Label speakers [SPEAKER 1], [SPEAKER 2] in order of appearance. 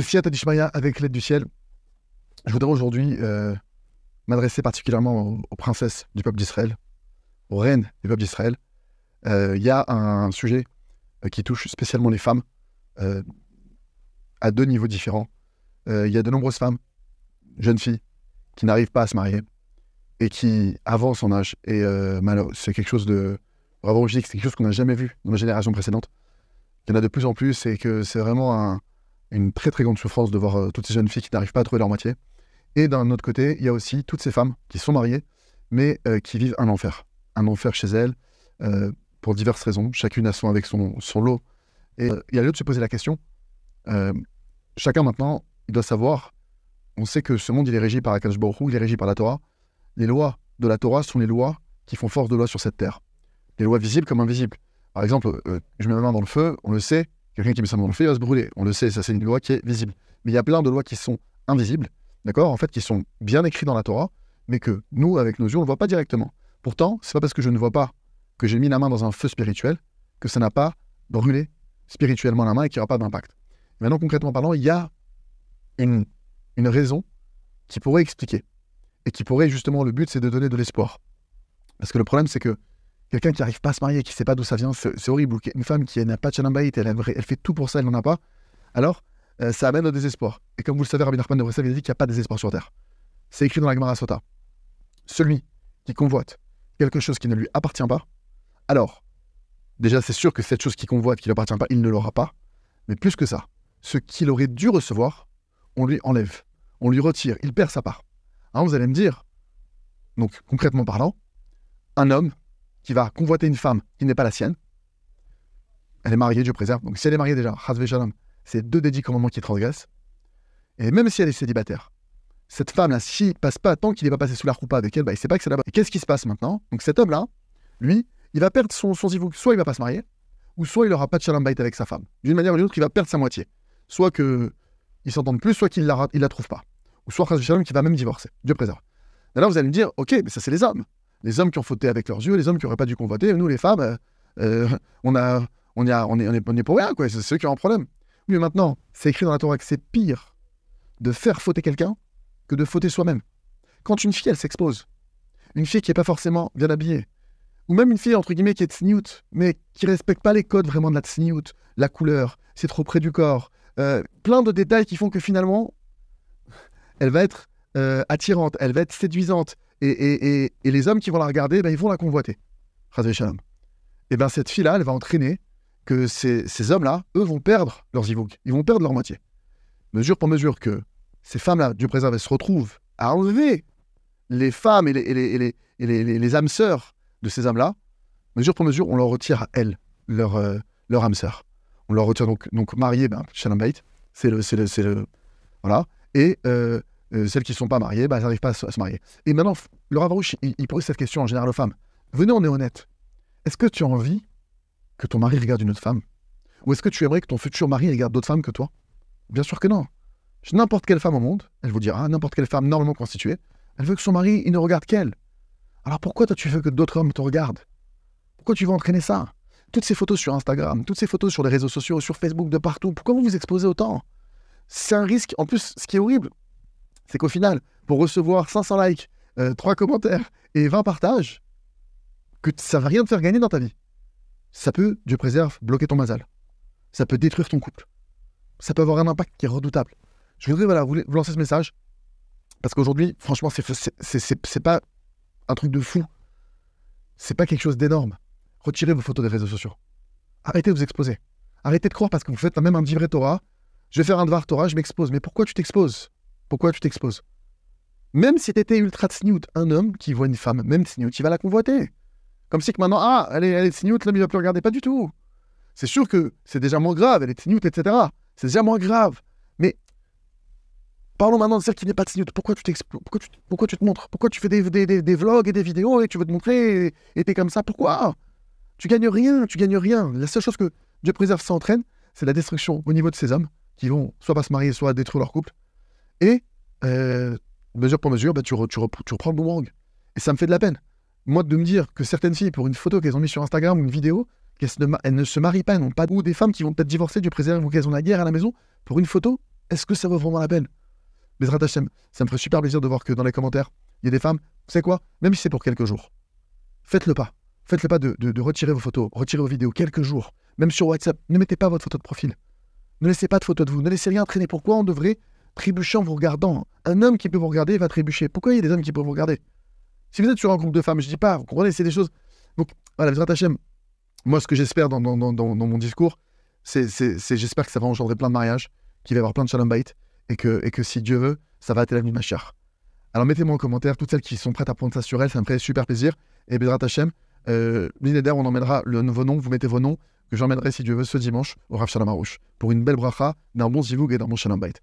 [SPEAKER 1] Siata Dishmaya, avec l'aide du ciel, je voudrais aujourd'hui m'adresser particulièrement aux princesses du peuple d'Israël, aux reines du peuple d'Israël. Il y a un sujet qui touche spécialement les femmes à deux niveaux différents. Il y a de nombreuses femmes, jeunes filles, qui n'arrivent pas à se marier et qui avancent en âge. Et c'est quelque chose de... Vraiment, je dis que c'est quelque chose qu'on n'a jamais vu dans la génération précédente. Il y en a de plus en plus et que c'est vraiment une très très grande souffrance de voir toutes ces jeunes filles qui n'arrivent pas à trouver leur moitié. Et d'un autre côté, il y a aussi toutes ces femmes qui sont mariées, mais qui vivent un enfer. Un enfer chez elles, pour diverses raisons. Chacune a avec son lot. Et il y a lieu de se poser la question. Chacun maintenant, il doit savoir, on sait que ce monde, il est régi par Akadosh Baruch Hu, il est régi par la Torah. Les lois de la Torah sont les lois qui font force de loi sur cette terre. Les lois visibles comme invisibles. Par exemple, je mets ma main dans le feu, on le sait, quelqu'un qui met sa main dans le feu, il va se brûler. On le sait, ça c'est une loi qui est visible. Mais il y a plein de lois qui sont invisibles, d'accord, en fait, qui sont bien écrites dans la Torah, mais que nous, avec nos yeux, on ne voit pas directement. Pourtant, c'est pas parce que je ne vois pas que j'ai mis la main dans un feu spirituel que ça n'a pas brûlé spirituellement la main et qu'il n'y aura pas d'impact. Maintenant, concrètement parlant, il y a une raison qui pourrait expliquer. Et qui pourrait, justement, le but, c'est de donner de l'espoir. Parce que le problème, c'est que quelqu'un qui n'arrive pas à se marier, qui ne sait pas d'où ça vient, c'est horrible. Une femme qui n'a pas de Shalom Bayit, elle fait tout pour ça, elle n'en a pas. Alors, ça amène au désespoir. Et comme vous le savez, Rabbi Nachman de Breslev, il a dit qu'il n'y a pas de désespoir sur terre. C'est écrit dans la Gemara Sota. Celui qui convoite quelque chose qui ne lui appartient pas, alors, déjà, c'est sûr que cette chose qui convoite, qui ne lui appartient pas, il ne l'aura pas. Mais plus que ça, ce qu'il aurait dû recevoir, on lui enlève, on lui retire, il perd sa part. Alors, vous allez me dire, donc concrètement parlant, un homme qui va convoiter une femme qui n'est pas la sienne, elle est mariée, Dieu préserve. Donc si elle est mariée déjà, Chas v'Shalom, c'est 2 des 10 commandements qui transgressent. Et même si elle est célibataire, cette femme-là, s'il ne passe pas, tant qu'il n'est pas passé sous la roupa avec elle, bah, il ne sait pas que c'est là-bas. Et qu'est-ce qui se passe maintenant? Donc cet homme-là, lui, il va perdre son zivouk. Soit il ne va pas se marier, ou soit il n'aura pas de shalom bayit avec sa femme. D'une manière ou d'une autre, il va perdre sa moitié. Soit qu'ils ne s'entendent plus, soit qu'il ne la trouve pas. Ou soit Chas v'Shalom, qu'il va même divorcer. Dieu préserve. Et là, vous allez me dire, ok, mais ça c'est les hommes. Les hommes qui ont fauté avec leurs yeux, les hommes qui n'auraient pas dû convoiter. Nous, les femmes, on est pour rien, quoi. C'est ceux qui ont un problème. Oui, mais maintenant, c'est écrit dans la Torah que c'est pire de faire fauter quelqu'un que de fauter soi-même. Quand une fille, elle s'expose, une fille qui n'est pas forcément bien habillée, ou même une fille, entre guillemets, qui est tsniout, mais qui ne respecte pas les codes vraiment de la tsniout, la couleur, c'est trop près du corps, plein de détails qui font que finalement, elle va être attirante, elle va être séduisante, et les hommes qui vont la regarder, ben, ils vont la convoiter. Et bien cette fille-là, elle va entraîner que ces hommes-là, eux, vont perdre leurs zivouk, ils vont perdre leur moitié. Mesure pour mesure que ces femmes-là, Dieu préserve, elles se retrouvent à enlever les femmes et les âmes sœurs de ces hommes-là, mesure pour mesure, on leur retire à elles leur âme sœur. On leur retire donc mariées, ben, Shalom Bayit, c'est le voilà. Et celles qui ne sont pas mariées, ben, elles n'arrivent pas à se marier. Et maintenant, le Rav Arush, il pose cette question en général aux femmes. Venez, on est honnête. Est-ce que tu as envie que ton mari regarde une autre femme? Ou est-ce que tu aimerais que ton futur mari regarde d'autres femmes que toi? Bien sûr que non. N'importe quelle femme au monde, elle vous dira, n'importe quelle femme normalement constituée, elle veut que son mari, il ne regarde qu'elle. Alors pourquoi toi tu veux que d'autres hommes te regardent? Pourquoi tu veux entraîner ça? Toutes ces photos sur Instagram, toutes ces photos sur les réseaux sociaux, sur Facebook, de partout, pourquoi vous vous exposez autant? C'est un risque. En plus, ce qui est horrible, c'est qu'au final, pour recevoir 500 likes, 3 commentaires et 20 partages, que ça ne va rien te faire gagner dans ta vie. Ça peut, Dieu préserve, bloquer ton mazal. Ça peut détruire ton couple. Ça peut avoir un impact qui est redoutable. Je voudrais vous lancer ce message, parce qu'aujourd'hui, franchement, c'est pas un truc de fou. C'est pas quelque chose d'énorme. Retirez vos photos des réseaux sociaux. Arrêtez de vous exposer. Arrêtez de croire parce que vous faites même un divrei Torah. Je vais faire un dvar Torah, je m'expose. Mais pourquoi tu t'exposes? Pourquoi tu t'exposes? Même si tu étais ultra tsniout, un homme qui voit une femme, même tsniout, il va la convoiter. Comme si que maintenant, elle est tsniout, l'homme il va plus regarder. Pas du tout. C'est sûr que c'est déjà moins grave, elle est tsniout, etc. C'est déjà moins grave. Mais parlons maintenant de celle qui n'est pas tsniout. Pourquoi tu t'exposes? Pourquoi tu te montres? Pourquoi tu fais des vlogs et des vidéos et tu veux te montrer et t'es comme ça? Pourquoi? Tu gagnes rien, tu gagnes rien. La seule chose que Dieu préserve s'entraîne, c'est la destruction au niveau de ces hommes qui vont soit pas se marier, soit détruire leur couple. Et mesure pour mesure, bah, tu reprends le boomerang. Et ça me fait de la peine. Moi, de me dire que certaines filles, pour une photo qu'elles ont mise sur Instagram ou une vidéo, elles ne se marient pas, elles n'ont pas de... Ou des femmes qui vont peut-être divorcer, Dieu préserve, ou qu'elles ont la guerre à la maison, pour une photo, Est-ce que ça vaut vraiment la peine? Bezrat Hashem, ça me ferait super plaisir de voir que dans les commentaires, il y a des femmes, vous savez quoi? Même si c'est pour quelques jours, faites le pas. Faites le pas de retirer vos photos, retirer vos vidéos quelques jours. Même sur WhatsApp, ne mettez pas votre photo de profil. Ne laissez pas de photo de vous, ne laissez rien traîner. Pourquoi on devrait trébucher en vous regardant? Un homme qui peut vous regarder va trébucher. Pourquoi il y a des hommes qui peuvent vous regarder? Si vous êtes sur un groupe de femmes, je dis pas, vous comprenez, c'est des choses. Donc voilà, Bezrat Hashem, moi ce que j'espère dans mon discours, c'est j'espère que ça va engendrer plein de mariages, qu'il va y avoir plein de shalom bayit, et que si Dieu veut, ça va être la nuit de Mashiach. Alors mettez-moi en commentaire, toutes celles qui sont prêtes à prendre ça sur elles, ça me ferait super plaisir. Et Bezrat Hashem, l'Ineder, on emmènera vos noms, vous mettez vos noms, que j'emmènerai si Dieu veut ce dimanche au Rav Shalom Harouche, pour une belle bracha, d'un bon zivug et d'un bon shalom bayit.